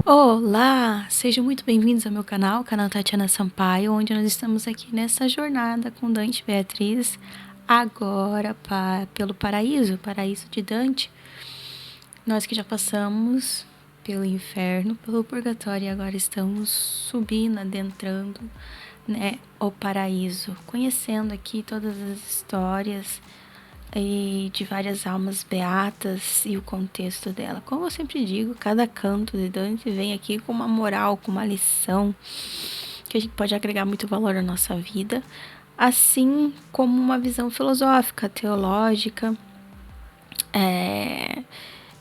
Olá! Sejam muito bem-vindos ao meu canal, o canal Tatiana Sampaio, onde nós estamos aqui nessa jornada com Dante e Beatriz, agora pelo paraíso de Dante. Nós que já passamos pelo inferno, pelo purgatório e agora estamos subindo, adentrando, né, o paraíso, conhecendo aqui todas as histórias e de várias almas beatas e o contexto dela. Como eu sempre digo, cada canto de Dante vem aqui com uma moral, com uma lição que a gente pode agregar muito valor na nossa vida, assim como uma visão filosófica, teológica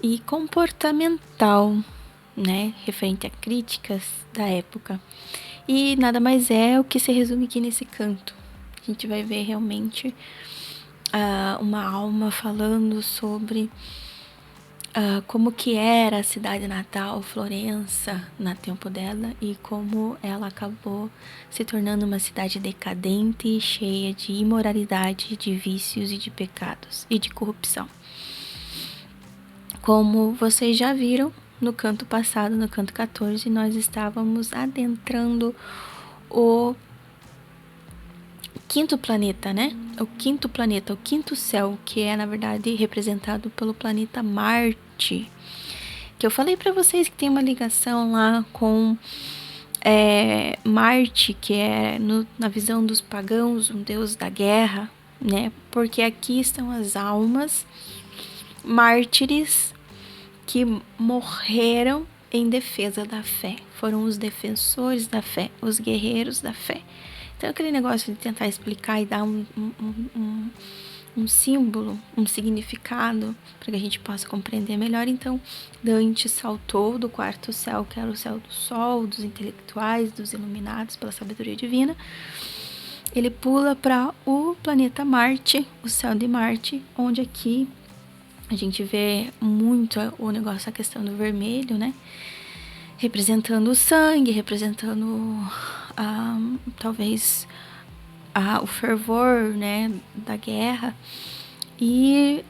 e comportamental, né, referente a críticas da época. E nada mais é o que se resume aqui nesse canto. A gente vai ver realmente uma alma falando sobre como que era a cidade natal, Florença, no tempo dela, e como ela acabou se tornando uma cidade decadente e cheia de imoralidade, de vícios e de pecados e de corrupção. Como vocês já viram no canto passado, no canto 14, nós estávamos adentrando o quinto planeta, né? O quinto planeta, o quinto céu, que é na verdade representado pelo planeta Marte, que eu falei para vocês que tem uma ligação lá com Marte, que é na visão dos pagãos, um deus da guerra, né? Porque aqui estão as almas mártires que morreram em defesa da fé. Foram os defensores da fé, os guerreiros da fé. Então, aquele negócio de tentar explicar e dar um símbolo, um significado, para que a gente possa compreender melhor. Então, Dante saltou do quarto céu, que era o céu do sol, dos intelectuais, dos iluminados pela sabedoria divina. Ele pula para o planeta Marte, o céu de Marte, onde aqui a gente vê muito o negócio, a questão do vermelho, né? Representando o sangue, representando talvez o fervor, né, da guerra. E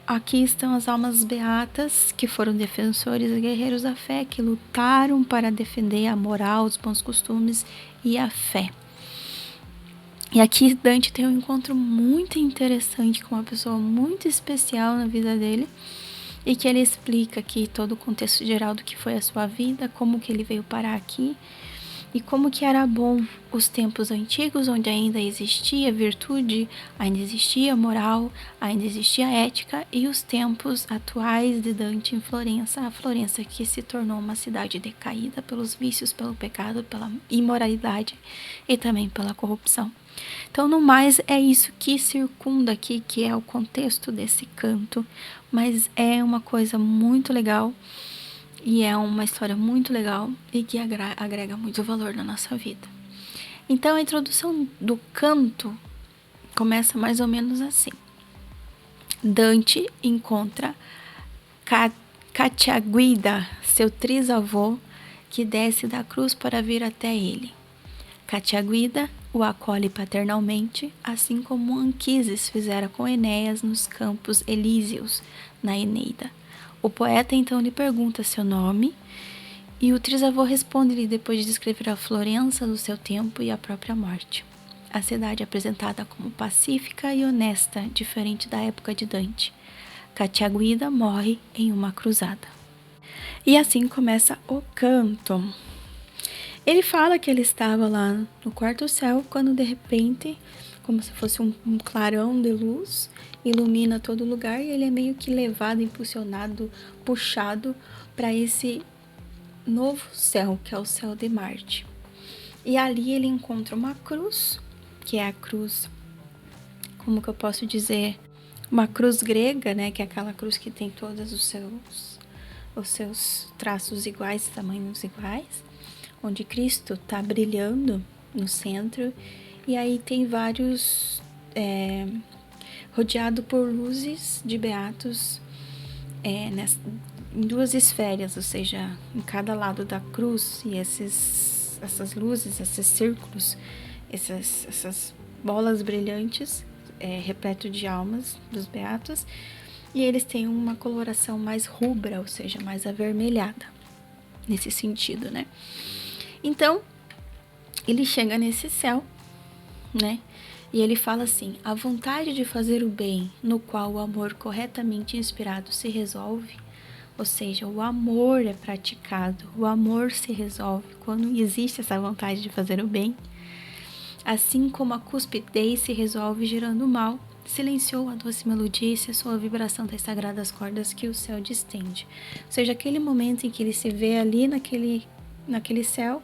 aqui estão as almas beatas, que foram defensores e guerreiros da fé, que lutaram para defender a moral, os bons costumes e a fé. E aqui Dante tem um encontro muito interessante com uma pessoa muito especial na vida dele, e que ele explica aqui todo o contexto geral do que foi a sua vida, como que ele veio parar aqui, e como que era bom os tempos antigos, onde ainda existia virtude, ainda existia moral, ainda existia ética, e os tempos atuais de Dante em Florença, a Florença que se tornou uma cidade decaída pelos vícios, pelo pecado, pela imoralidade e também pela corrupção. Então, no mais, é isso que circunda aqui, que é o contexto desse canto, mas é uma coisa muito legal. E é uma história muito legal e que agrega muito valor na nossa vida. Então, a introdução do canto começa mais ou menos assim. Dante encontra Catiaguida, seu trisavô, que desce da cruz para vir até ele. Catiaguida o acolhe paternalmente, assim como Anquises fizera com Enéas nos Campos Elíseos, na Eneida. O poeta então lhe pergunta seu nome, e o trisavô responde-lhe depois de descrever a Florença do seu tempo e a própria morte. A cidade é apresentada como pacífica e honesta, diferente da época de Dante. Catiaguida morre em uma cruzada. E assim começa o canto. Ele fala que ele estava lá no quarto céu, quando de repente, como se fosse um clarão de luz, ilumina todo lugar, e ele é meio que levado, impulsionado, puxado para esse novo céu, que é o céu de Marte. E ali ele encontra uma cruz, que é a cruz, como que eu posso dizer, uma cruz grega, né, que é aquela cruz que tem todos os seus traços iguais, tamanhos iguais, onde Cristo está brilhando no centro, e aí tem vários, rodeado por luzes de beatos em duas esferas, ou seja, em cada lado da cruz, e essas luzes, esses círculos, essas bolas brilhantes, repleto de almas dos beatos, e eles têm uma coloração mais rubra, ou seja, mais avermelhada, nesse sentido, né? Então, ele chega nesse céu, né? E ele fala assim: a vontade de fazer o bem, no qual o amor corretamente inspirado se resolve, ou seja, o amor é praticado, o amor se resolve quando existe essa vontade de fazer o bem, assim como a cuspidez se resolve gerando o mal, silenciou a doce melodia e cessou a vibração das sagradas cordas que o céu distende. Ou seja, aquele momento em que ele se vê ali naquele céu,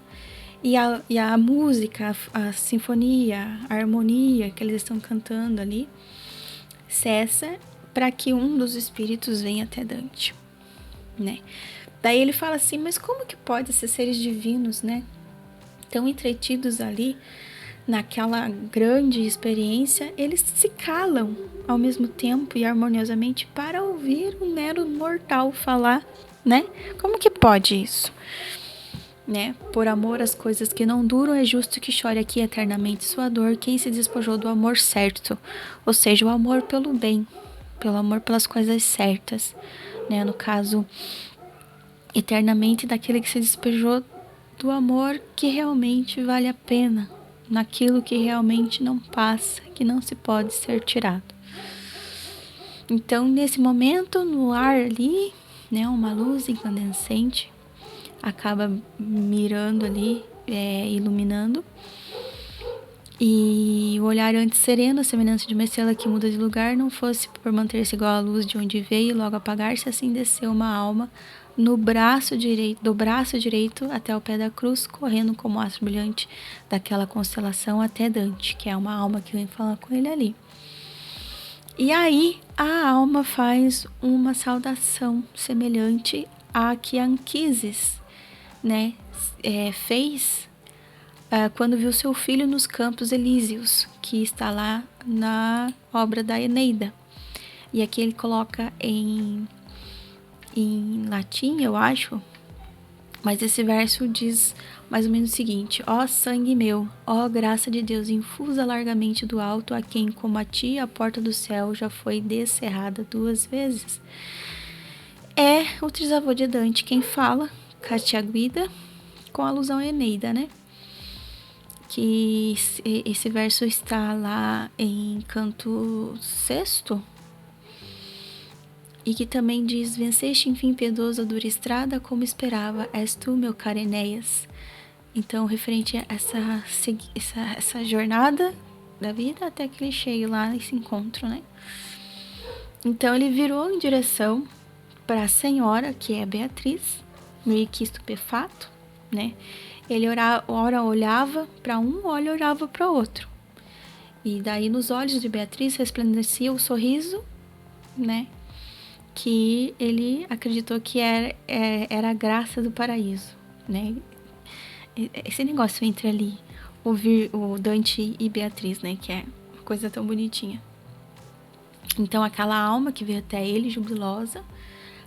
e a música, a sinfonia, a harmonia que eles estão cantando ali, cessa para que um dos espíritos venha até Dante, né? Daí ele fala assim, mas como que pode esses seres divinos, né, tão entretidos ali naquela grande experiência, eles se calam ao mesmo tempo e harmoniosamente para ouvir um mero mortal falar, né? Como que pode isso? Né? Por amor às coisas que não duram, é justo que chore aqui eternamente sua dor quem se despojou do amor certo, ou seja, o amor pelo bem, pelo amor pelas coisas certas, né? No caso, eternamente daquele que se despojou do amor que realmente vale a pena, naquilo que realmente não passa, que não se pode ser tirado. Então, nesse momento, no ar ali, né, uma luz incandescente acaba mirando ali, iluminando. E o olhar antes sereno, a semelhança de uma estrela que muda de lugar, não fosse por manter-se igual à luz de onde veio e logo apagar-se, assim desceu uma alma do braço direito até o pé da cruz, correndo como astro brilhante daquela constelação até Dante, que é uma alma que vem falar com ele ali. E aí a alma faz uma saudação semelhante à que Anquises, né, fez quando viu seu filho nos Campos Elíseos, que está lá na obra da Eneida. E aqui ele coloca em latim, eu acho, mas esse verso diz mais ou menos o seguinte: ó sangue meu, ó graça de Deus, infusa largamente do alto a quem, como a ti, a porta do céu já foi descerrada 2 vezes. É o trisavô de Dante quem fala, Catiaguida, com alusão a Eneida, né? Que esse verso está lá em canto sexto, e que também diz: venceste enfim piedoso a dura estrada, como esperava, és tu, meu caro Enéas. Então, referente a essa jornada da vida até que ele chegue lá nesse encontro, né? Então, ele virou em direção para a senhora, que é Beatriz, meio que estupefato, né? Ele ora olhava para um, ora olhava para outro. E daí nos olhos de Beatriz resplandecia o sorriso, né? Que ele acreditou que era a graça do paraíso, né? Esse negócio entre ali, ouvir o Dante e Beatriz, né? Que é uma coisa tão bonitinha. Então aquela alma que veio até ele, jubilosa,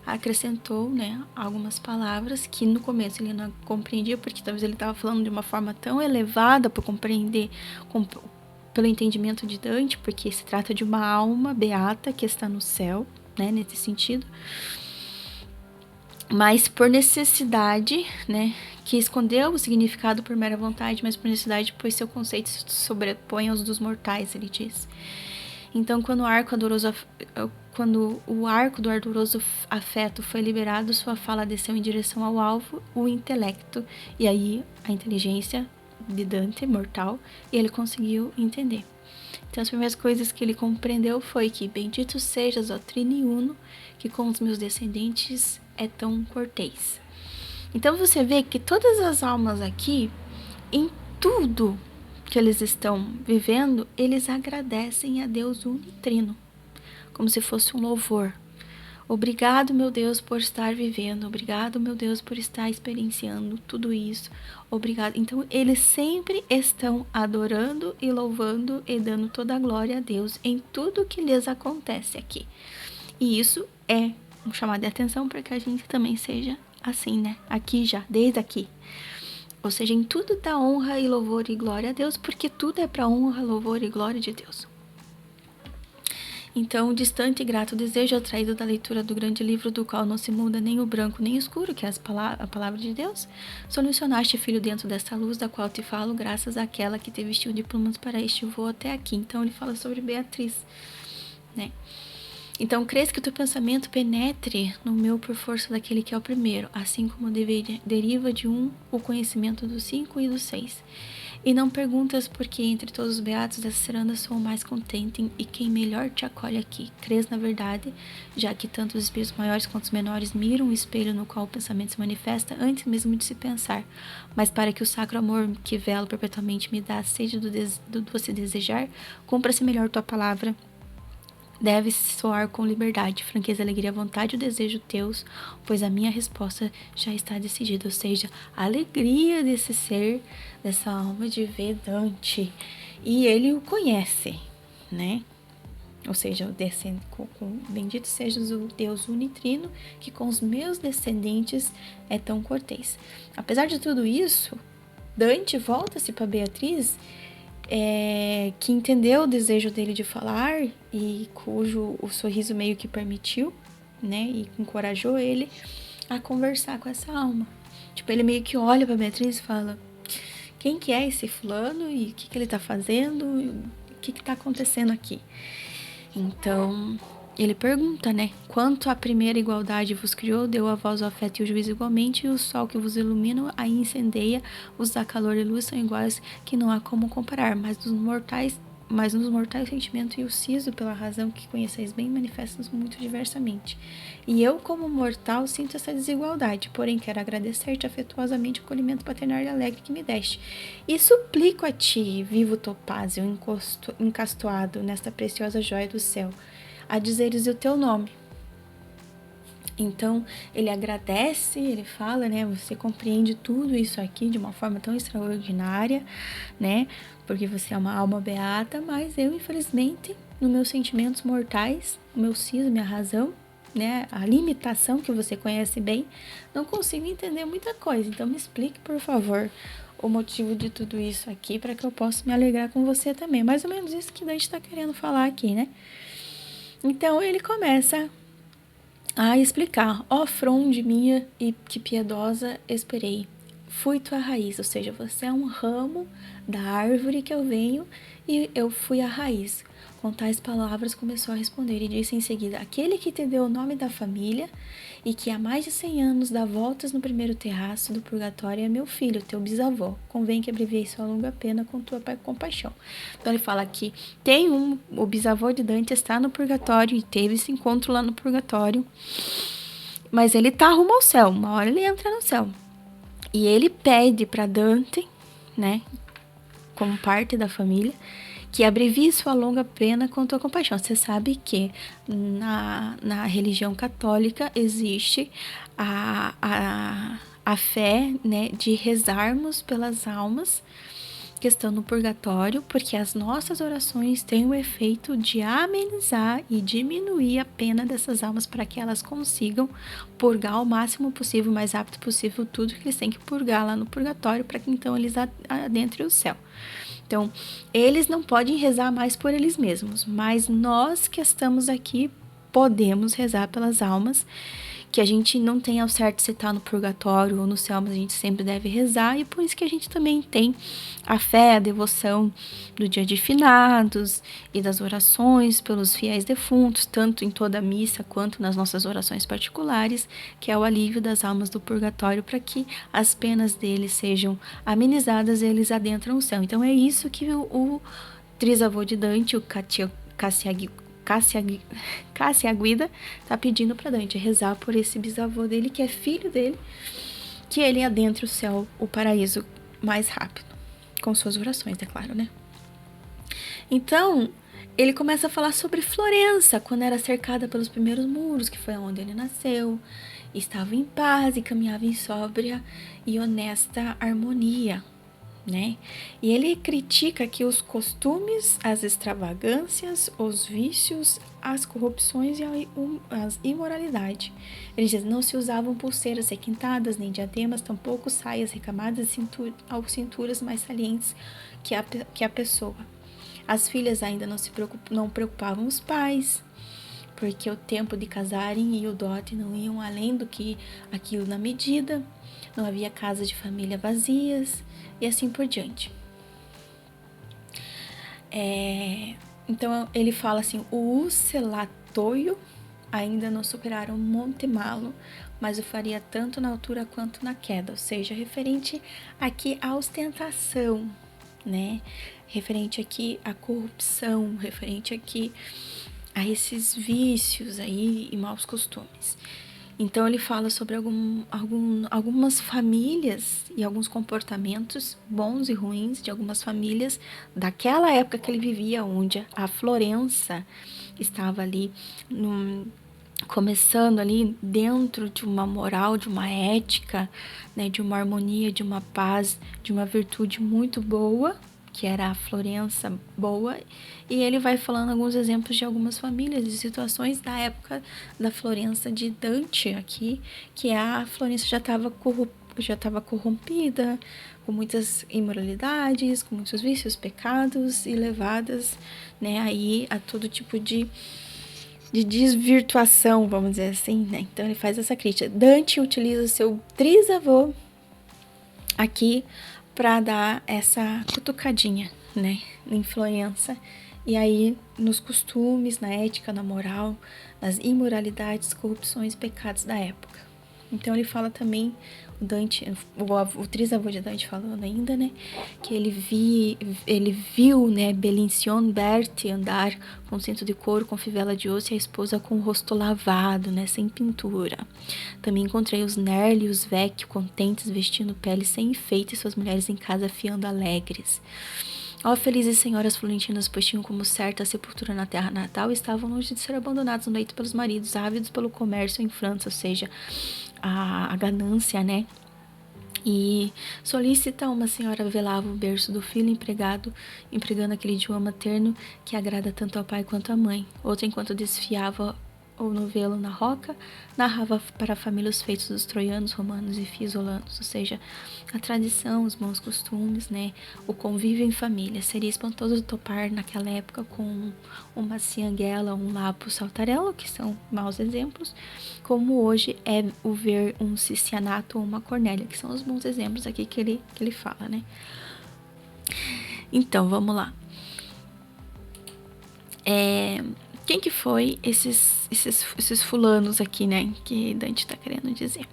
acrescentou, né, algumas palavras que no começo ele não compreendia, porque talvez ele estava falando de uma forma tão elevada para compreender pelo entendimento de Dante, porque se trata de uma alma beata que está no céu, né, nesse sentido. Mas por necessidade, né, que escondeu o significado por mera vontade, mas por necessidade, pois seu conceito se sobrepõe aos dos mortais, ele diz. Então, quando o arco do ardoroso afeto foi liberado, sua fala desceu em direção ao alvo, o intelecto, e aí a inteligência de Dante, mortal, e ele conseguiu entender. Então, as primeiras coisas que ele compreendeu foi que bendito sejas, ó Trine Uno, que com os meus descendentes é tão cortês. Então, você vê que todas as almas aqui, em tudo que eles estão vivendo, eles agradecem a Deus unitrino, como se fosse um louvor. Obrigado, meu Deus, por estar vivendo. Obrigado, meu Deus, por estar experienciando tudo isso. Obrigado. Então, eles sempre estão adorando e louvando e dando toda a glória a Deus em tudo que lhes acontece aqui. E isso é um chamado de atenção para que a gente também seja assim, né? Aqui já, desde aqui. Ou seja, em tudo dá honra e louvor e glória a Deus, porque tudo é para honra, louvor e glória de Deus. Então, distante e grato desejo atraído da leitura do grande livro, do qual não se muda nem o branco nem o escuro, que é a palavra de Deus, solucionaste, filho, dentro desta luz, da qual te falo, graças àquela que te vestiu de plumas para este voo até aqui. Então, ele fala sobre Beatriz, né? Então, crês que o teu pensamento penetre no meu por força daquele que é o primeiro, assim como deriva de um o conhecimento dos 5 e dos 6. E não perguntas por que entre todos os beatos dessa ciranda sou o mais contente e quem melhor te acolhe aqui. Crês na verdade, já que tanto os espíritos maiores quanto os menores miram o espelho no qual o pensamento se manifesta antes mesmo de se pensar. Mas para que o sacro amor que velo perpetuamente me dá sede do você desejar, cumpra-se melhor tua palavra. Deve soar com liberdade, franqueza, alegria, vontade e o desejo teus, pois a minha resposta já está decidida, ou seja, a alegria desse ser, dessa alma de Vedante, e ele o conhece, né? Ou seja, o bendito seja o Deus unitrino, que com os meus descendentes é tão cortês. Apesar de tudo isso, Dante volta-se para Beatriz, que entendeu o desejo dele de falar e cujo o sorriso meio que permitiu, né, e encorajou ele a conversar com essa alma. Tipo, ele meio que olha pra Beatriz e fala: quem que é esse fulano e o que ele tá fazendo, o que tá acontecendo aqui? Então, ele pergunta, né? Quanto à primeira igualdade vos criou, deu a vós o afeto e o juízo igualmente, e o sol que vos ilumina aí incendeia, os dá calor e luz são iguais, que não há como comparar, mas nos mortais o sentimento e o siso, pela razão que conheceis bem, manifestam muito diversamente. E eu, como mortal, sinto essa desigualdade, porém quero agradecer-te afetuosamente o acolhimento paternal e alegre que me deste. E suplico a ti, vivo topázio, encastoado nesta preciosa joia do céu, a dizeres o teu nome. Então, ele agradece, ele fala, né, você compreende tudo isso aqui de uma forma tão extraordinária, né, porque você é uma alma beata, mas eu, infelizmente, nos meus sentimentos mortais, o meu siso, minha razão, né, a limitação que você conhece bem, não consigo entender muita coisa. Então, me explique, por favor, o motivo de tudo isso aqui, para que eu possa me alegrar com você também. Mais ou menos isso que Dante está querendo falar aqui, né? Então, ele começa a explicar: ó fronde minha e que piedosa esperei, fui tua raiz, ou seja, você é um ramo da árvore que eu venho e eu fui a raiz. Com tais palavras começou a responder e disse em seguida: aquele que te deu o nome da família e que há mais de 100 anos dá voltas no primeiro terraço do purgatório é meu filho, teu bisavô. Convém que abreviei sua longa pena com tua compaixão. Então ele fala que o bisavô de Dante está no purgatório e teve esse encontro lá no purgatório, mas ele tá rumo ao céu, uma hora ele entra no céu. E ele pede para Dante, né, como parte da família, que abrevie sua longa pena com tua compaixão. Você sabe que na religião católica existe a fé, né, de rezarmos pelas almas que estão no purgatório, porque as nossas orações têm o efeito de amenizar e diminuir a pena dessas almas para que elas consigam purgar o máximo possível, o mais rápido possível, tudo que eles têm que purgar lá no purgatório, para que então eles adentrem o céu. Então, eles não podem rezar mais por eles mesmos, mas nós que estamos aqui podemos rezar pelas almas, que a gente não tem ao certo se está no purgatório ou no céu, mas a gente sempre deve rezar, e por isso que a gente também tem a fé, a devoção do dia de finados e das orações pelos fiéis defuntos, tanto em toda a missa quanto nas nossas orações particulares, que é o alívio das almas do purgatório, para que as penas deles sejam amenizadas e eles adentram o céu. Então é isso que o trisavô de Dante, o Cacciaguida tá pedindo para Dante rezar por esse bisavô dele, que é filho dele, que ele adentre o céu, o paraíso, mais rápido, com suas orações, é claro, né? Então, ele começa a falar sobre Florença, quando era cercada pelos primeiros muros, que foi onde ele nasceu, estava em paz e caminhava em sóbria e honesta harmonia, né? E ele critica que os costumes, as extravagâncias, os vícios, as corrupções e as imoralidade. Ele diz: não se usavam pulseiras requintadas, nem diademas, tampouco saias recamadas e cinturas mais salientes que a pessoa. As filhas ainda não preocupavam os pais, porque o tempo de casarem e o dote não iam além do que aquilo na medida, não havia casas de família vazias e assim por diante. Então ele fala assim: o ucelatoio ainda não superaram Monte Malo, mas o faria tanto na altura quanto na queda, ou seja, referente aqui à ostentação, né? Referente aqui à corrupção, referente aqui a esses vícios aí e maus costumes. Então ele fala sobre algumas famílias e alguns comportamentos bons e ruins de algumas famílias daquela época que ele vivia, onde a Florença estava ali começando ali dentro de uma moral, de uma ética, né, de uma harmonia, de uma paz, de uma virtude muito boa, que era a Florença boa, e ele vai falando alguns exemplos de algumas famílias, de situações da época da Florença de Dante aqui, que a Florença já estava corrompida, com muitas imoralidades, com muitos vícios, pecados e levadas, né, aí a todo tipo de desvirtuação, vamos dizer assim, né? Então ele faz essa crítica. Dante utiliza o seu trisavô aqui para dar essa cutucadinha, né, na influência, e aí nos costumes, na ética, na moral, nas imoralidades, corrupções, pecados da época. Então ele fala também, o trisavô de Dante falando ainda, né, que ele viu, né, Belincion Berti andar com cinto de couro, com fivela de osso, e a esposa com o rosto lavado, né, sem pintura. Também encontrei os Nerli e os Vecchio contentes, vestindo pele sem enfeite, e suas mulheres em casa fiando alegres. Ó, felizes senhoras florentinas, pois tinham como certa a sepultura na terra natal e estavam longe de ser abandonados no leito pelos maridos, ávidos pelo comércio em França, ou seja, a ganância, né? E solícita, uma senhora velava o berço do filho empregando aquele idioma materno que agrada tanto ao pai quanto à mãe. Outra, enquanto desfiava o novelo na roca, narrava para a família os feitos dos troianos, romanos e fiesolanos, ou seja, a tradição, os bons costumes, né, o convívio em família. Seria espantoso topar naquela época com uma cianguela, um lapo saltarello, que são maus exemplos, como hoje é o ver um Cicianato ou uma Cornélia, que são os bons exemplos aqui que ele fala, né. Então, vamos lá. Quem que foi esses fulanos aqui, né, que Dante está querendo dizer?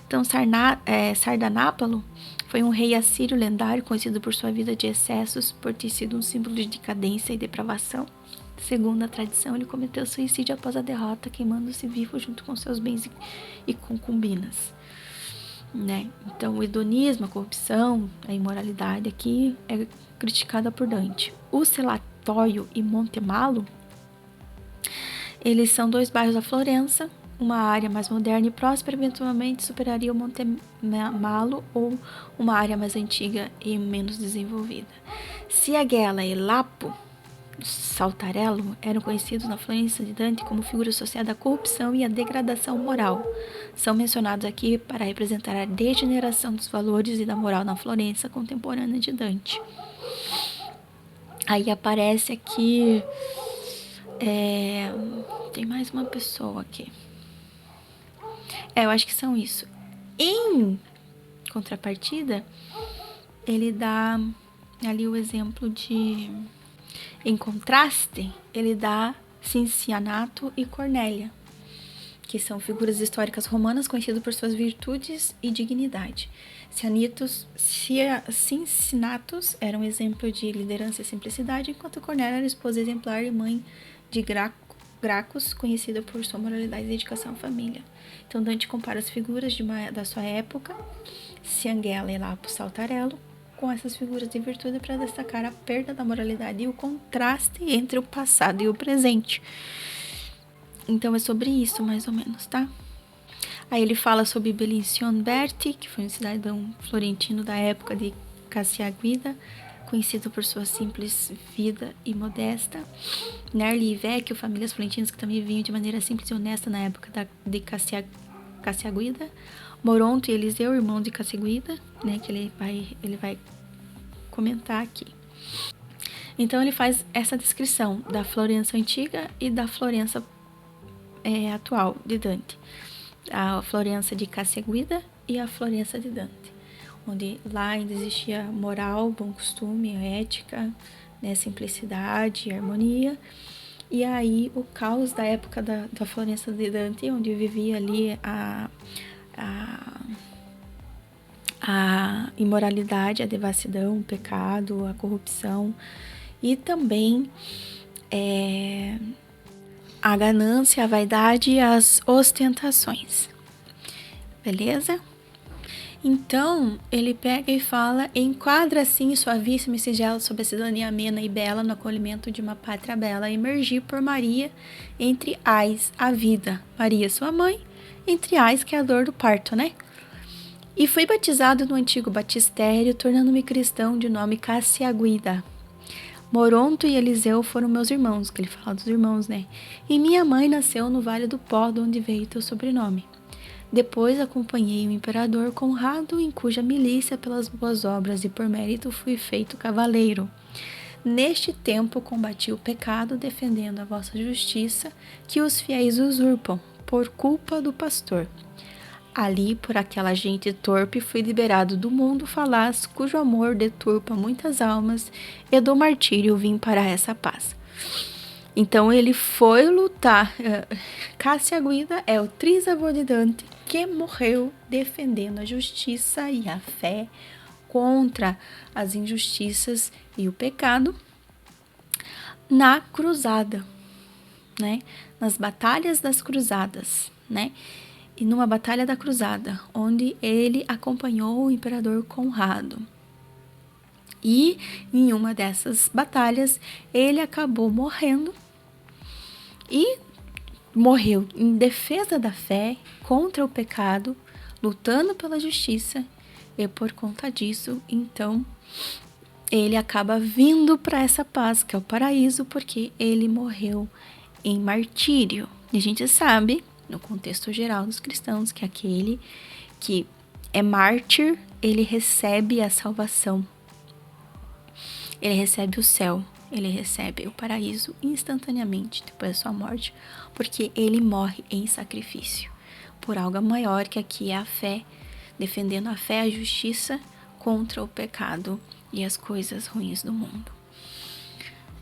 Então, Sardanápalo foi um rei assírio lendário, conhecido por sua vida de excessos, por ter sido um símbolo de decadência e depravação. Segundo a tradição, ele cometeu suicídio após a derrota, queimando-se vivo junto com seus bens e concubinas, né? Então, o hedonismo, a corrupção, a imoralidade aqui é criticada por Dante. O Celatóio e Montemalo, eles são dois bairros da Florença, uma área mais moderna e próspera eventualmente superaria o Monte Malo, ou uma área mais antiga e menos desenvolvida. Ciagella e Lapo Saltarello eram conhecidos na Florença de Dante como figuras associadas à corrupção e à degradação moral. São mencionados aqui para representar a degeneração dos valores e da moral na Florença contemporânea de Dante. Aí aparece aqui... tem mais uma pessoa aqui. Eu acho que são isso. Em contrapartida, ele dá ali o exemplo de... Em contraste, ele dá Cincianato e Cornélia, que são figuras históricas romanas conhecidas por suas virtudes e dignidade. Cincinnatus era um exemplo de liderança e simplicidade, enquanto Cornélia era esposa exemplar e mãe de Gracchus, conhecida por sua moralidade e dedicação à família. Então Dante compara as figuras da sua época, Cianguella e Lapo Saltarello, com essas figuras de virtude para destacar a perda da moralidade e o contraste entre o passado e o presente. Então é sobre isso, mais ou menos, tá? Aí ele fala sobre Belincion Berti, que foi um cidadão florentino da época de Cacciaguida, conhecido por sua simples vida e modesta. Nerli e Vecchio, famílias florentinas que também viviam de maneira simples e honesta na época de Cacciaguida. Moronto e Eliseu, irmão de Cacciaguida, né, que ele vai comentar aqui. Então ele faz essa descrição da Florença antiga e da Florença atual de Dante. A Florença de Cacciaguida e a Florença de Dante, onde lá ainda existia moral, bom costume, ética, né, simplicidade, harmonia. E aí o caos da época da Florença de Dante, onde vivia ali a imoralidade, a devassidão, o pecado, a corrupção e também a ganância, a vaidade e as ostentações. Beleza? Então, ele pega e fala, enquadra assim suavíssimo e sigelo sob a cidadania amena e bela no acolhimento de uma pátria bela, emergir por Maria entre ais a vida, Maria sua mãe, entre ais que é a dor do parto, né? E fui batizado no antigo batistério, tornando-me cristão de nome Cacciaguida. Moronto e Eliseu foram meus irmãos, que ele fala dos irmãos, né? E minha mãe nasceu no Vale do Pó, de onde veio teu sobrenome. Depois acompanhei o imperador Conrado, em cuja milícia, pelas boas obras e por mérito, fui feito cavaleiro. Neste tempo combati o pecado, defendendo a vossa justiça, que os fiéis usurpam, por culpa do pastor. Ali, por aquela gente torpe, fui liberado do mundo falaz, cujo amor deturpa muitas almas, e do martírio vim para essa paz. Então ele foi lutar. Cacciaguida é o trisavô de Dante, que morreu defendendo a justiça e a fé contra as injustiças e o pecado na cruzada, né? Nas batalhas das cruzadas, né? E numa batalha da cruzada, onde ele acompanhou o imperador Conrado. E em uma dessas batalhas, ele acabou morrendo e morreu em defesa da fé, contra o pecado, lutando pela justiça, e por conta disso, então, ele acaba vindo para essa paz, que é o paraíso, porque ele morreu em martírio. E a gente sabe, no contexto geral dos cristãos, que aquele que é mártir, ele recebe a salvação, ele recebe o céu, ele recebe o paraíso instantaneamente depois da sua morte, porque ele morre em sacrifício, por algo maior que aqui é a fé, defendendo a fé e a justiça contra o pecado e as coisas ruins do mundo.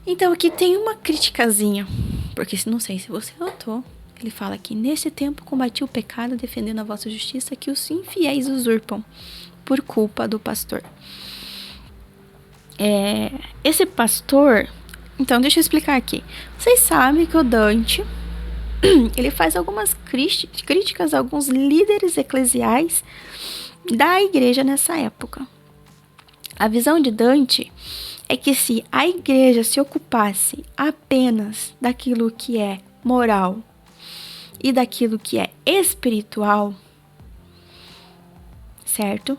Então aqui tem uma criticazinha, porque não sei se você notou, ele fala que nesse tempo combati o pecado defendendo a vossa justiça que os infiéis usurpam por culpa do pastor. Esse pastor, então deixa eu explicar aqui. Vocês sabem que o Dante, ele faz algumas críticas a alguns líderes eclesiais da igreja nessa época. A visão de Dante é que se a igreja se ocupasse apenas daquilo que é moral e daquilo que é espiritual, certo?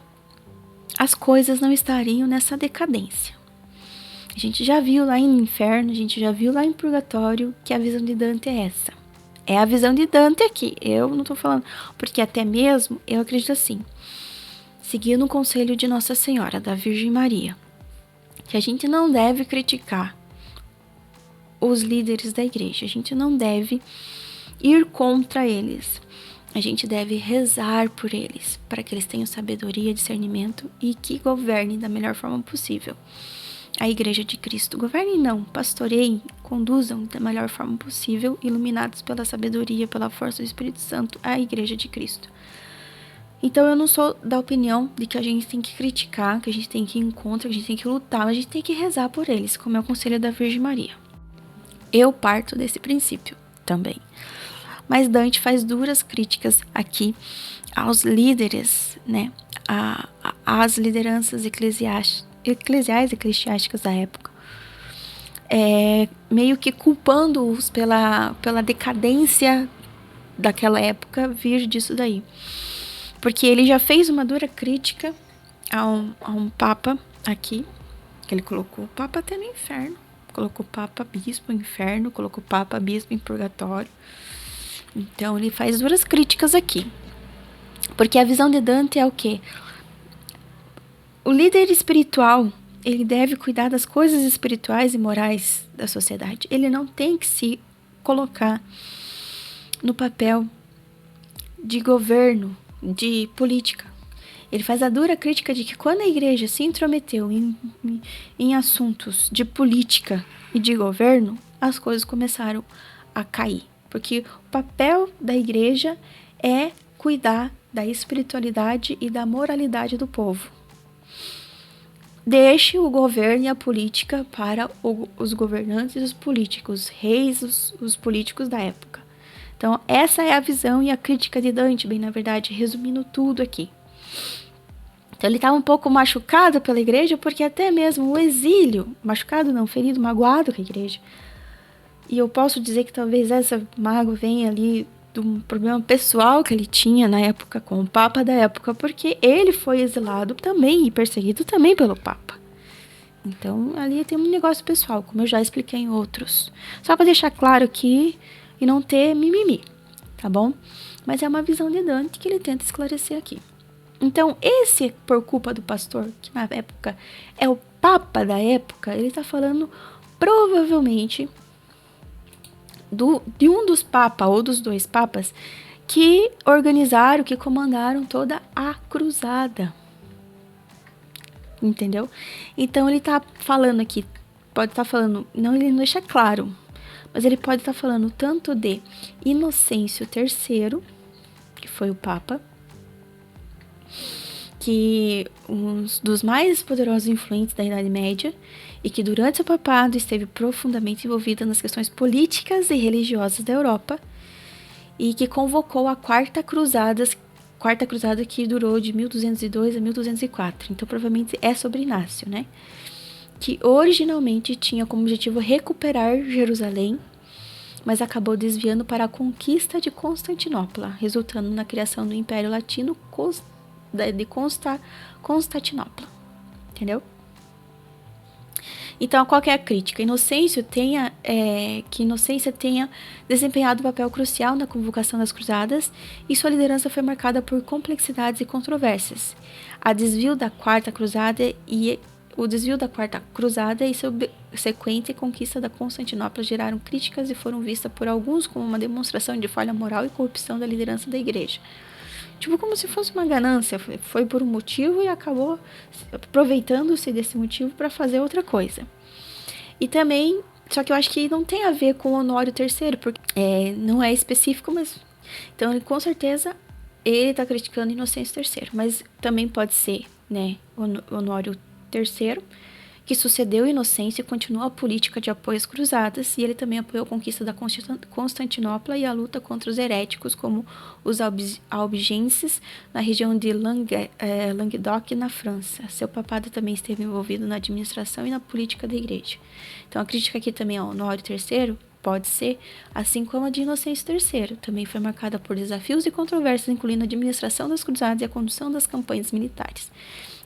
As coisas não estariam nessa decadência. A gente já viu lá em Inferno, a gente já viu lá em Purgatório que a visão de Dante é essa. É a visão de Dante aqui, eu não tô falando, porque até mesmo eu acredito assim, seguindo o conselho de Nossa Senhora, da Virgem Maria, que a gente não deve criticar os líderes da igreja, a gente não deve ir contra eles, a gente deve rezar por eles, para que eles tenham sabedoria, discernimento e que governem da melhor forma possível. A igreja de Cristo, governem não, pastoreiem, conduzam da melhor forma possível, iluminados pela sabedoria, pela força do Espírito Santo, a igreja de Cristo. Então eu não sou da opinião de que a gente tem que criticar, que a gente tem que ir em contra, que a gente tem que lutar, mas a gente tem que rezar por eles, como é o conselho da Virgem Maria. Eu parto desse princípio também. Mas Dante faz duras críticas aqui aos líderes, né? Às lideranças eclesiais eclesiásticas da época. Meio que culpando-os pela decadência daquela época vir disso daí. Porque ele já fez uma dura crítica a um papa aqui, que ele colocou o papa até no inferno. Colocou o papa bispo no inferno, colocou o papa bispo em purgatório. Então ele faz duras críticas aqui. Porque a visão de Dante é o quê? O líder espiritual, ele deve cuidar das coisas espirituais e morais da sociedade. Ele não tem que se colocar no papel de governo, de política. Ele faz a dura crítica de que quando a igreja se intrometeu em assuntos de política e de governo, as coisas começaram a cair. Porque o papel da igreja é cuidar da espiritualidade e da moralidade do povo. Deixe o governo e a política para os governantes e os políticos, os reis, os políticos da época. Então, essa é a visão e a crítica de Dante, bem na verdade, resumindo tudo aqui. Então, ele estava um pouco machucado pela igreja, porque até mesmo o exílio, machucado não, ferido, magoado com a igreja. E eu posso dizer que talvez essa mágoa venha ali de um problema pessoal que ele tinha na época com o Papa da época, porque ele foi exilado também e perseguido também pelo Papa. Então, ali tem um negócio pessoal, como eu já expliquei em outros. Só para deixar claro aqui e não ter mimimi, tá bom? Mas é uma visão de Dante que ele tenta esclarecer aqui. Então, esse, por culpa do pastor, que na época é o Papa da época, ele está falando provavelmente de um dos papas ou dos dois papas que organizaram, que comandaram toda a cruzada. Entendeu? Então ele tá falando aqui, pode estar falando, não, ele não deixa claro, mas ele pode estar falando tanto de Inocêncio III, que foi o papa, que um dos mais poderosos e influentes da Idade Média, e que durante seu papado esteve profundamente envolvida nas questões políticas e religiosas da Europa, e que convocou a Quarta Cruzada que durou de 1202 a 1204. Então, provavelmente é sobre Inácio, né? Que originalmente tinha como objetivo recuperar Jerusalém, mas acabou desviando para a conquista de Constantinopla, resultando na criação do Império Latino de Constantinopla. Entendeu? Então, qual que é a crítica? Que Inocêncio tenha desempenhado um papel crucial na convocação das cruzadas e sua liderança foi marcada por complexidades e controvérsias. O desvio da Quarta Cruzada e subsequente conquista da Constantinopla geraram críticas e foram vistas por alguns como uma demonstração de falha moral e corrupção da liderança da igreja. Tipo, como se fosse uma ganância. Foi por um motivo e acabou aproveitando-se desse motivo para fazer outra coisa. E também, só que eu acho que não tem a ver com Honório III, porque não é específico, mas... Então, com certeza, ele está criticando Inocêncio III. Mas também pode ser, né, Honório III, que sucedeu Inocêncio e continuou a política de apoio às cruzadas, e ele também apoiou a conquista da Constantinopla e a luta contra os heréticos, como os albigenses, na região de Languedoc, na França. Seu papado também esteve envolvido na administração e na política da igreja. Então, a crítica aqui também ao Honório III pode ser, assim como a de Inocêncio III, também foi marcada por desafios e controvérsias, incluindo a administração das cruzadas e a condução das campanhas militares.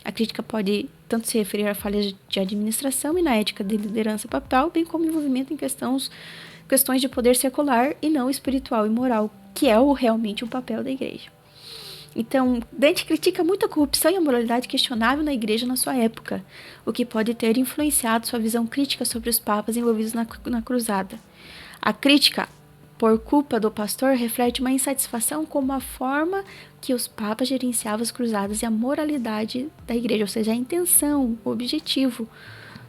A crítica pode tanto se referir a falhas de administração e na ética de liderança papal, bem como envolvimento em questões de poder secular e não espiritual e moral, que é realmente o papel da igreja. Então, Dante critica muito a corrupção e a moralidade questionável na igreja na sua época, o que pode ter influenciado sua visão crítica sobre os papas envolvidos na cruzada. A crítica, por culpa do pastor, reflete uma insatisfação com a forma que os papas gerenciavam as cruzadas e a moralidade da igreja, ou seja, a intenção, o objetivo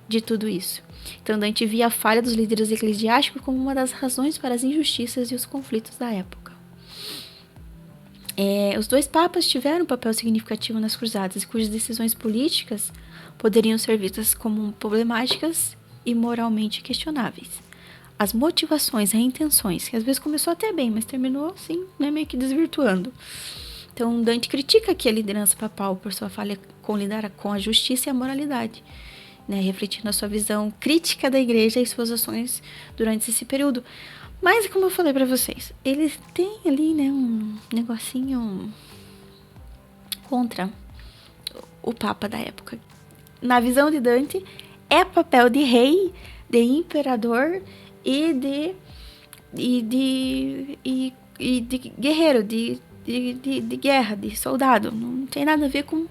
de tudo isso. Então, Dante via a falha dos líderes eclesiásticos como uma das razões para as injustiças e os conflitos da época. Os dois papas tiveram um papel significativo nas cruzadas, cujas decisões políticas poderiam ser vistas como problemáticas e moralmente questionáveis. As motivações, as intenções, que às vezes começou até bem, mas terminou assim, né, meio que desvirtuando. Então, Dante critica aqui a liderança papal por sua falha com lidar com a justiça e a moralidade, né, refletindo a sua visão crítica da igreja e suas ações durante esse período. Mas, como eu falei pra vocês, eles têm ali, né, um negocinho contra o Papa da época. Na visão de Dante, é papel de rei, de imperador e de guerreiro, de guerra, de soldado. Não tem nada a ver com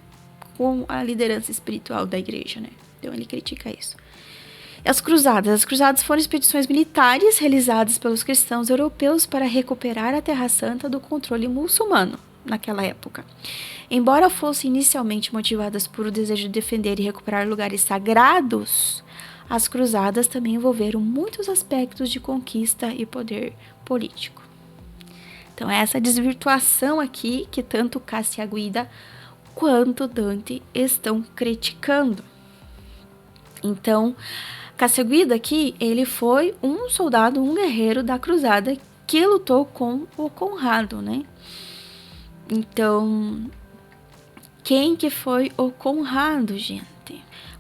a liderança espiritual da igreja, né? Então ele critica isso. As cruzadas. As cruzadas foram expedições militares realizadas pelos cristãos europeus para recuperar a Terra Santa do controle muçulmano naquela época. Embora fossem inicialmente motivadas por o desejo de defender e recuperar lugares sagrados, as cruzadas também envolveram muitos aspectos de conquista e poder político. Então, é essa desvirtuação aqui que tanto Cacciaguida quanto Dante estão criticando. Então, Cacciaguida aqui, ele foi um soldado, um guerreiro da cruzada que lutou com o Conrado, né? Então, quem que foi o Conrado, gente?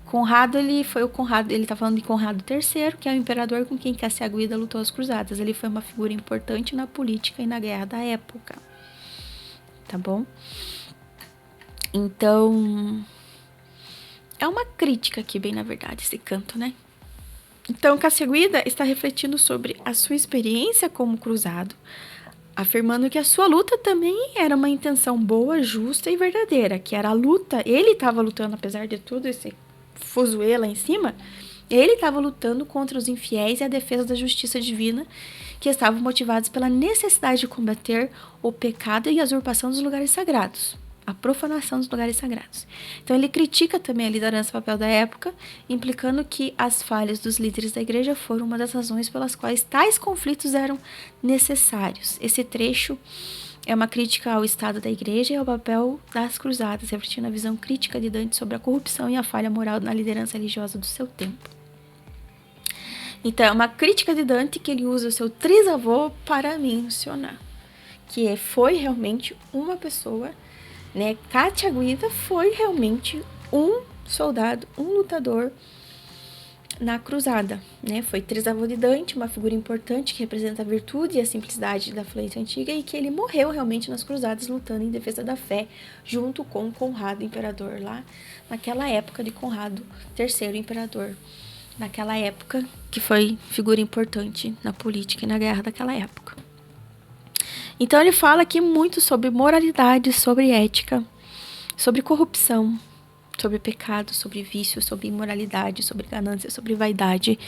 Conrado, ele tá falando de Conrado III, que é o imperador com quem Cacciaguida lutou as cruzadas. Ele foi uma figura importante na política e na guerra da época. Tá bom? Então, é uma crítica aqui, bem na verdade, esse canto, né? Então, Cacciaguida está refletindo sobre a sua experiência como cruzado, afirmando que a sua luta também era uma intenção boa, justa e verdadeira, que era a luta, ele estava lutando, apesar de tudo esse fuzuê lá em cima, ele estava lutando contra os infiéis e a defesa da justiça divina, que estavam motivados pela necessidade de combater o pecado e a usurpação dos lugares sagrados, a profanação dos lugares sagrados. Então ele critica também a liderança e o papel da época, implicando que as falhas dos líderes da igreja foram uma das razões pelas quais tais conflitos eram necessários. Esse trecho é uma crítica ao estado da igreja e ao papel das cruzadas, refletindo a visão crítica de Dante sobre a corrupção e a falha moral na liderança religiosa do seu tempo. Então, é uma crítica de Dante que ele usa o seu trisavô para mencionar, que foi realmente uma pessoa, né? Cacciaguida foi realmente um soldado, um lutador na cruzada, né? Foi trisavô de Dante, uma figura importante que representa a virtude e a simplicidade da fluência antiga, e que ele morreu realmente nas cruzadas lutando em defesa da fé, junto com Conrado, imperador lá naquela época de Conrado III, imperador naquela época, que foi figura importante na política e na guerra daquela época. Então ele fala aqui muito sobre moralidade, sobre ética, sobre corrupção, sobre pecado, sobre vício, sobre imoralidade, sobre ganância, sobre vaidade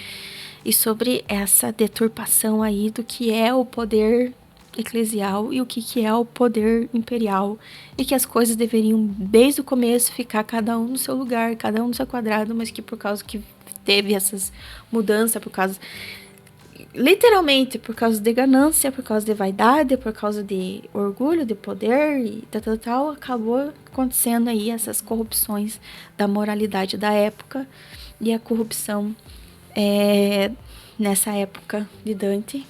e sobre essa deturpação aí do que é o poder eclesial e o que é o poder imperial, e que as coisas deveriam desde o começo ficar cada um no seu lugar, cada um no seu quadrado, mas que por causa que teve essas mudanças, por causa literalmente por causa de ganância, por causa de vaidade, por causa de orgulho, de poder e tal, acabou acontecendo aí essas corrupções da moralidade da época, e a corrupção nessa época de Dante,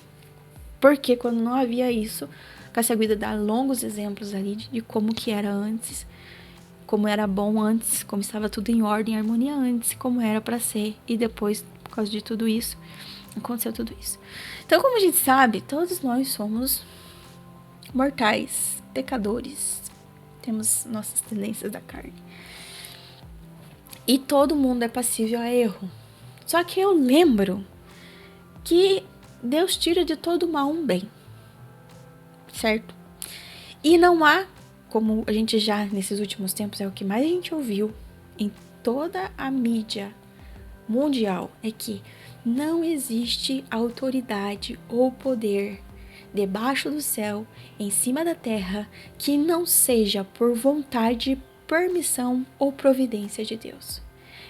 porque quando não havia isso, Cacciaguida dá longos exemplos ali de como que era antes, como era bom antes, como estava tudo em ordem, em harmonia antes, como era para ser, e depois, por causa de tudo isso, aconteceu tudo isso. Então, como a gente sabe, todos nós somos mortais, pecadores, temos nossas tendências da carne. E todo mundo é passível a erro. Só que eu lembro que Deus tira de todo mal um bem, certo? E não há, como a gente já nesses últimos tempos é o que mais a gente ouviu em toda a mídia mundial, é que não existe autoridade ou poder debaixo do céu, em cima da terra, que não seja por vontade, permissão ou providência de Deus.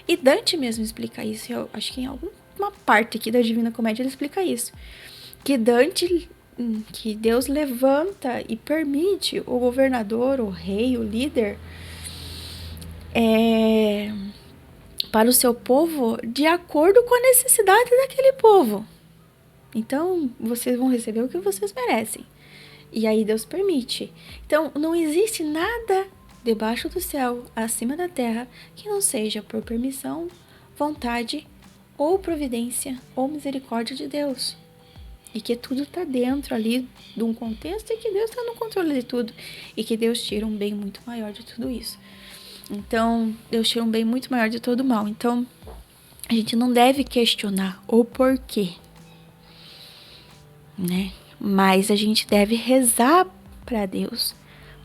E Dante mesmo explica isso, eu acho que em alguma parte aqui da Divina Comédia ele explica isso, que Deus levanta e permite o governador, o rei, o líder, para o seu povo de acordo com a necessidade daquele povo. Então, vocês vão receber o que vocês merecem. E aí Deus permite. Então, não existe nada debaixo do céu, acima da terra, que não seja por permissão, vontade, ou providência, ou misericórdia de Deus. E que tudo está dentro ali de um contexto, e que Deus está no controle de tudo. E que Deus tira um bem muito maior de tudo isso. Então, Deus tira um bem muito maior de todo o mal. Então, a gente não deve questionar o porquê, né? Mas a gente deve rezar para Deus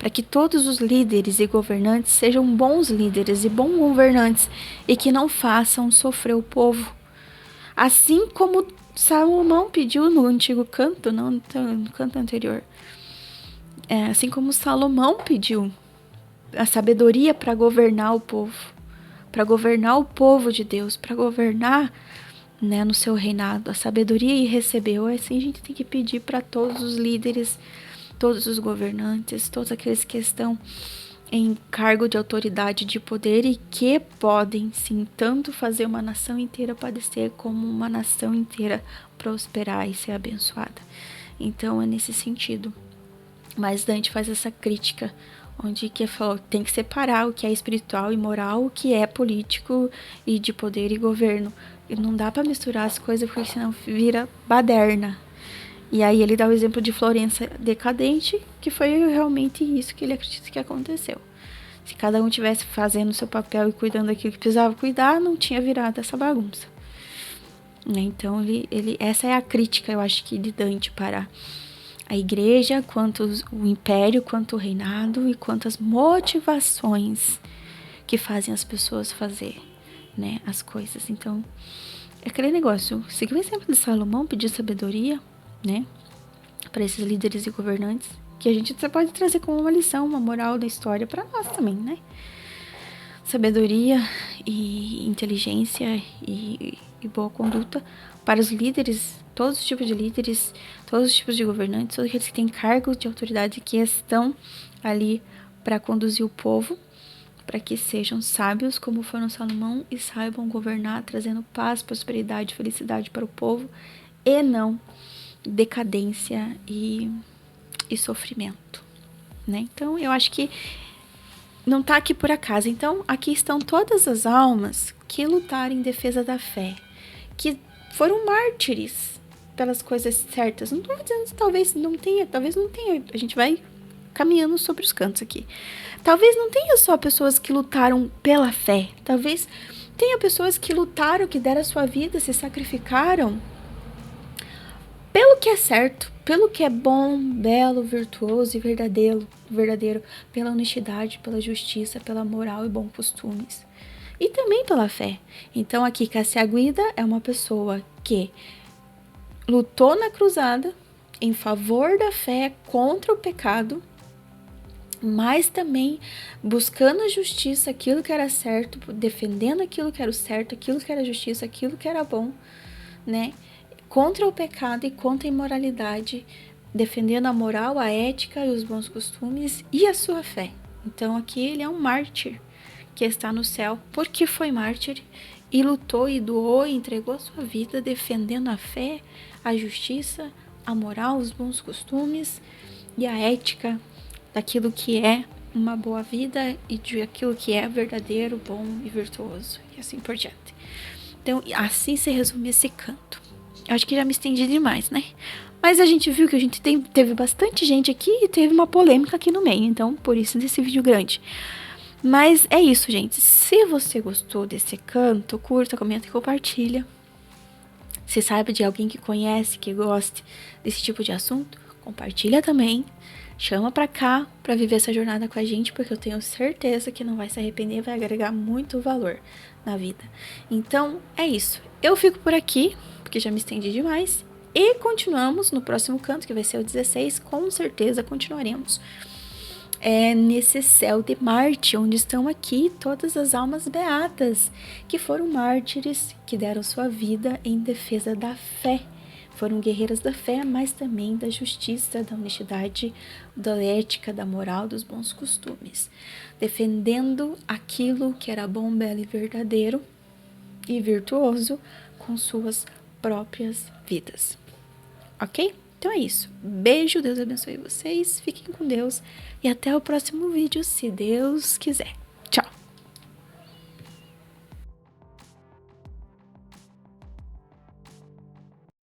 para que todos os líderes e governantes sejam bons líderes e bons governantes e que não façam sofrer o povo. Assim como Salomão pediu no antigo canto, não no canto anterior. Assim como Salomão pediu a sabedoria para governar o povo de Deus, para governar, né, no seu reinado, a sabedoria e recebeu. Assim a gente tem que pedir para todos os líderes, todos os governantes, todos aqueles que estão em cargo de autoridade, de poder e que podem, sim, tanto fazer uma nação inteira padecer como uma nação inteira prosperar e ser abençoada. Então é nesse sentido. Mas Dante faz essa crítica, onde que falou, tem que separar o que é espiritual e moral, o que é político e de poder e governo. E não dá para misturar as coisas, porque senão vira baderna. E aí ele dá o exemplo de Florença decadente, que foi realmente isso que ele acredita que aconteceu. Se cada um tivesse fazendo o seu papel e cuidando daquilo que precisava cuidar, não tinha virado essa bagunça. Então, essa é a crítica, eu acho que, de Dante para a igreja, quanto o império, quanto o reinado e quanto as motivações que fazem as pessoas fazer, né, as coisas. Então, é aquele negócio, seguir o exemplo de Salomão, pedir sabedoria, né, para esses líderes e governantes, que a gente pode trazer como uma lição, uma moral da história para nós também, né? Sabedoria e inteligência e boa conduta para os líderes, todos os tipos de líderes, todos os tipos de governantes, todos aqueles que têm cargos de autoridade que estão ali para conduzir o povo, para que sejam sábios como foram Salomão e saibam governar, trazendo paz, prosperidade, felicidade para o povo e não decadência e sofrimento, né? Então, eu acho que não está aqui por acaso. Então, aqui estão todas as almas que lutaram em defesa da fé, que foram mártires pelas coisas certas. Não estou dizendo que talvez não tenha. A gente vai caminhando sobre os cantos aqui. Talvez não tenha só pessoas que lutaram pela fé. Talvez tenha pessoas que lutaram, que deram a sua vida, se sacrificaram pelo que é certo, pelo que é bom, belo, virtuoso e verdadeiro, pela honestidade, pela justiça, pela moral e bons costumes. E também pela fé. Então aqui Cacciaguida é uma pessoa que lutou na cruzada em favor da fé, contra o pecado, mas também buscando a justiça, aquilo que era certo, defendendo aquilo que era o certo, aquilo que era justiça, aquilo que era bom, né? Contra o pecado e contra a imoralidade, defendendo a moral, a ética e os bons costumes e a sua fé. Então aqui ele é um mártir que está no céu porque foi mártir e lutou e doou e entregou a sua vida defendendo a fé, a justiça, a moral, os bons costumes e a ética daquilo que é uma boa vida e de aquilo que é verdadeiro, bom e virtuoso e assim por diante. Então assim se resume esse canto. Eu acho que já me estendi demais, né? Mas a gente viu que a gente teve bastante gente aqui e teve uma polêmica aqui no meio. Então, por isso desse vídeo grande. Mas é isso, gente. Se você gostou desse canto, curta, comenta e compartilha. Se sabe de alguém que conhece, que goste desse tipo de assunto, compartilha também. Chama pra cá pra viver essa jornada com a gente, porque eu tenho certeza que não vai se arrepender e vai agregar muito valor na vida. Então, é isso. Eu fico por aqui, porque já me estendi demais. E continuamos no próximo canto, que vai ser o 16. Com certeza continuaremos nesse céu de Marte, onde estão aqui todas as almas beatas, que foram mártires, que deram sua vida em defesa da fé. Foram guerreiras da fé, mas também da justiça, da honestidade, da ética, da moral, dos bons costumes. Defendendo aquilo que era bom, belo e verdadeiro e virtuoso com suas próprias vidas. Ok? Então é isso. Beijo, Deus abençoe vocês, fiquem com Deus e até o próximo vídeo, se Deus quiser.